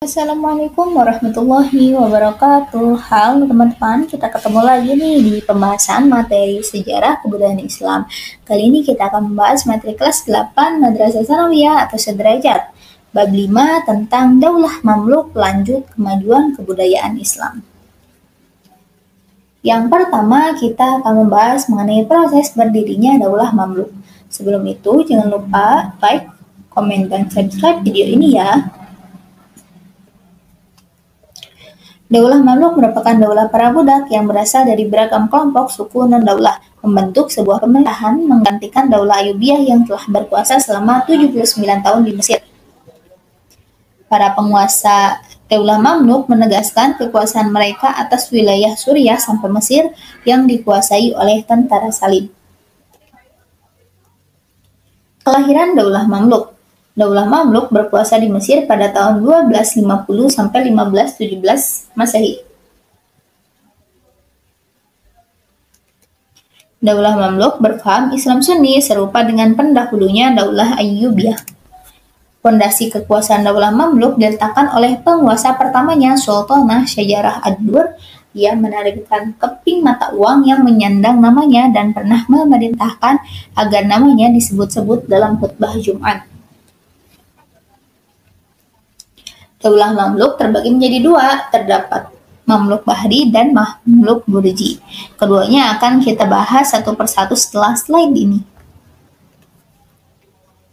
Assalamualaikum warahmatullahi wabarakatuh. Halo teman-teman, kita ketemu lagi nih di pembahasan materi sejarah kebudayaan Islam. Kali ini kita akan membahas materi kelas 8 Madrasah Tsanawiyah atau sederajat. Bab 5 tentang Daulah Mamluk lanjut kemajuan kebudayaan Islam. Yang pertama, kita akan membahas mengenai proses berdirinya Daulah Mamluk. Sebelum itu, jangan lupa like, komen, dan subscribe video ini ya. Daulah Mamluk merupakan daulah para budak yang berasal dari beragam kelompok suku non-daulah, membentuk sebuah pemerintahan menggantikan daulah Ayyubiyah yang telah berkuasa selama 79 tahun di Mesir. Para penguasa Daulah Mamluk menegaskan kekuasaan mereka atas wilayah Suriah sampai Mesir yang dikuasai oleh tentara salib. Kelahiran Daulah Mamluk. Daulah Mamluk berkuasa di Mesir pada tahun 1250 sampai 1517 Masehi. Daulah Mamluk berfaham Islam Sunni serupa dengan pendahulunya Daulah Ayyubiyah. Pondasi kekuasaan Daulah Mamluk diletakkan oleh penguasa pertamanya Sultanah Syajarah ad-Dur. Ia menerbitkan keping mata uang yang menyandang namanya dan pernah memerintahkan agar namanya disebut-sebut dalam khutbah Jumat. Daulah Mamluk terbagi menjadi dua, terdapat Mamluk Bahri dan Mamluk Burji. Keduanya akan kita bahas satu persatu setelah slide ini.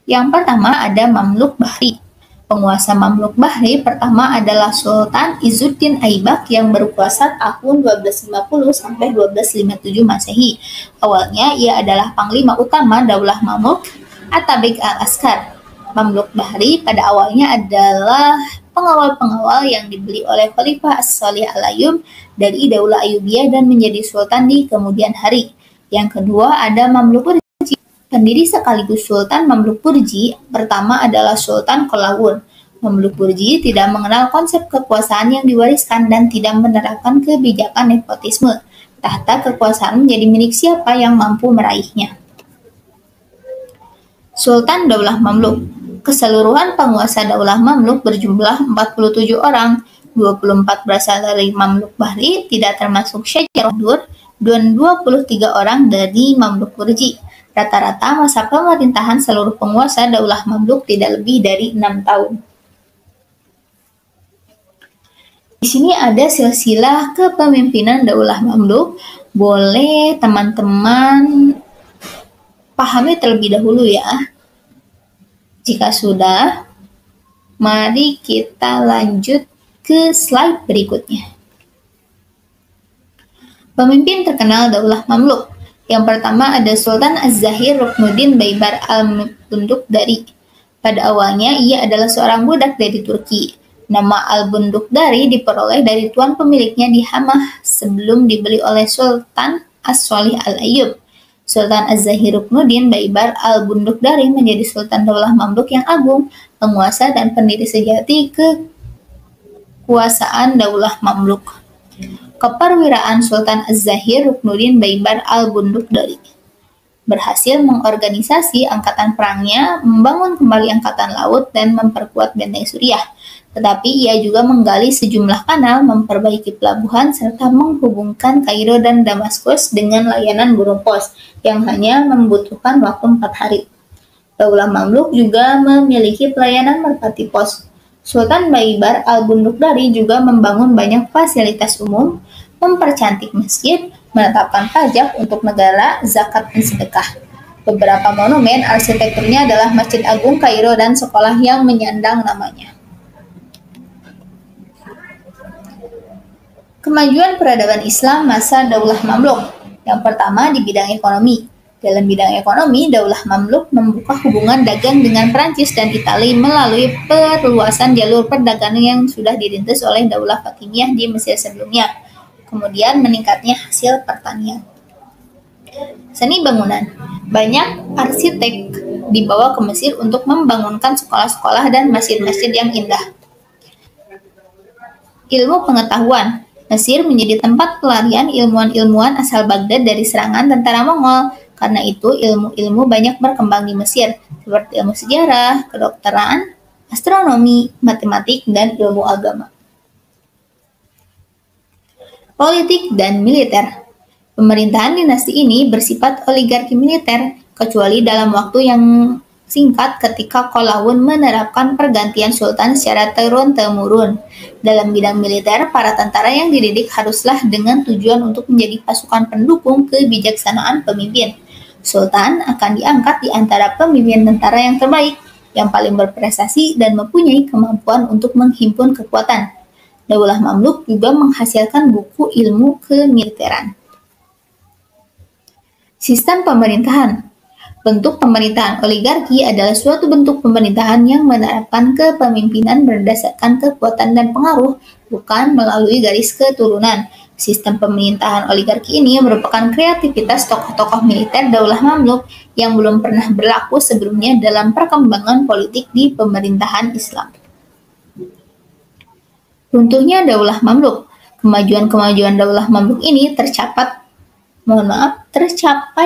Yang pertama ada Mamluk Bahri. Penguasa Mamluk Bahri pertama adalah Sultan Izzuddin Aibak yang berkuasa tahun 1250 sampai 1257 Masehi. Awalnya ia adalah panglima utama Daulah Mamluk Atabeg al-Askar. Mamluk Bahri pada awalnya adalah pengawal-pengawal yang dibeli oleh Khalifah As-Shalih Al-Ayyub dari Daulah Ayyubiyah dan menjadi sultan di kemudian hari. Yang kedua ada Mamluk Burji. Pendiri sekaligus Sultan Mamluk Burji pertama adalah Sultan Qalawun. Mamluk Burji tidak mengenal konsep kekuasaan yang diwariskan dan tidak menerapkan kebijakan nepotisme. Tahta kekuasaan menjadi milik siapa yang mampu meraihnya. Sultan Daulah Mamluk. Keseluruhan penguasa Daulah Mamluk berjumlah 47 orang, 24 berasal dari Mamluk Bahri, tidak termasuk Syajarah ad-Dur, dan 23 orang dari Mamluk Burji. Rata-rata masa pemerintahan seluruh penguasa Daulah Mamluk tidak lebih dari 6 tahun. Di sini ada silsilah kepemimpinan Daulah Mamluk. Boleh teman-teman pahami terlebih dahulu ya. Jika sudah, mari kita lanjut ke slide berikutnya. Pemimpin terkenal Daulah Mamluk. Yang pertama ada Sultan Az-Zahir Ruknuddin Baibar al-Bundukdari. Pada awalnya ia adalah seorang budak dari Turki. Nama al-Bundukdari diperoleh dari tuan pemiliknya di Hamah sebelum dibeli oleh Sultan As-Shalih Al-Ayyub. Sultan Az-Zahir Ruknuddin Baibar al-Bundukdari menjadi Sultan Daulah Mamluk yang agung, penguasa dan pendiri sejati kekuasaan Daulah Mamluk. Keperwiraan Sultan Az-Zahir Ruknuddin Baibar al-Bundukdari berhasil mengorganisasi angkatan perangnya, membangun kembali angkatan laut, dan memperkuat benteng Suriah. Tetapi ia juga menggali sejumlah kanal, memperbaiki pelabuhan, serta menghubungkan Kairo dan Damaskus dengan layanan burung pos yang hanya membutuhkan waktu 4 hari. Daulah Mamluk juga memiliki pelayanan merpati pos. Sultan Baibar al-Bundukdari juga membangun banyak fasilitas umum, mempercantik masjid, menetapkan pajak untuk negara, zakat, dan sedekah. Beberapa monumen arsitekturnya adalah Masjid Agung Kairo dan sekolah yang menyandang namanya. Kemajuan peradaban Islam masa Daulah Mamluk. Yang pertama di bidang ekonomi. Dalam bidang ekonomi, Daulah Mamluk membuka hubungan dagang dengan Perancis dan Italia melalui perluasan jalur perdagangan yang sudah dirintis oleh Daulah Fatimiyah di Mesir sebelumnya. Kemudian meningkatnya hasil pertanian. Seni bangunan. Banyak arsitek dibawa ke Mesir untuk membangunkan sekolah-sekolah dan masjid-masjid yang indah. Ilmu pengetahuan. Mesir menjadi tempat pelarian ilmuwan-ilmuwan asal Baghdad dari serangan tentara Mongol. Karena itu, ilmu-ilmu banyak berkembang di Mesir, seperti ilmu sejarah, kedokteran, astronomi, matematik, dan ilmu agama. Politik dan militer. Pemerintahan dinasti ini bersifat oligarki militer, kecuali dalam waktu yang singkat ketika Kolawun menerapkan pergantian sultan secara turun-temurun. Dalam bidang militer, para tentara yang dididik haruslah dengan tujuan untuk menjadi pasukan pendukung kebijaksanaan pemimpin. Sultan akan diangkat di antara pemimpin tentara yang terbaik, yang paling berprestasi dan mempunyai kemampuan untuk menghimpun kekuatan. Daulah Mamluk juga menghasilkan buku ilmu kemiliteran. Sistem pemerintahan. Bentuk pemerintahan oligarki adalah suatu bentuk pemerintahan yang menerapkan kepemimpinan berdasarkan kekuatan dan pengaruh, bukan melalui garis keturunan. Sistem pemerintahan oligarki ini merupakan kreativitas tokoh-tokoh militer Daulah Mamluk yang belum pernah berlaku sebelumnya dalam perkembangan politik di pemerintahan Islam. Runtuhnya Daulah Mamluk. Kemajuan-kemajuan Daulah Mamluk ini tercapai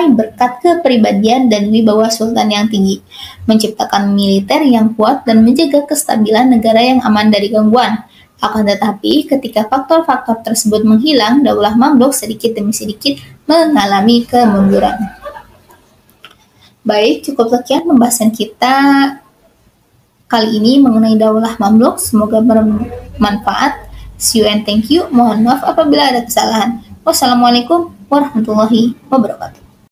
berkat kepribadian dan wibawa sultan yang tinggi, menciptakan militer yang kuat dan menjaga kestabilan negara yang aman dari gangguan. Akan tetapi, ketika faktor-faktor tersebut menghilang, Daulah Mamluk sedikit demi sedikit mengalami kemunduran. Baik, cukup sekian pembahasan kita kali ini mengenai Daulah Mamluk. Semoga bermanfaat. See you and thank you. Mohon maaf apabila ada kesalahan. Wassalamualaikum warahmatullahi wabarakatuh.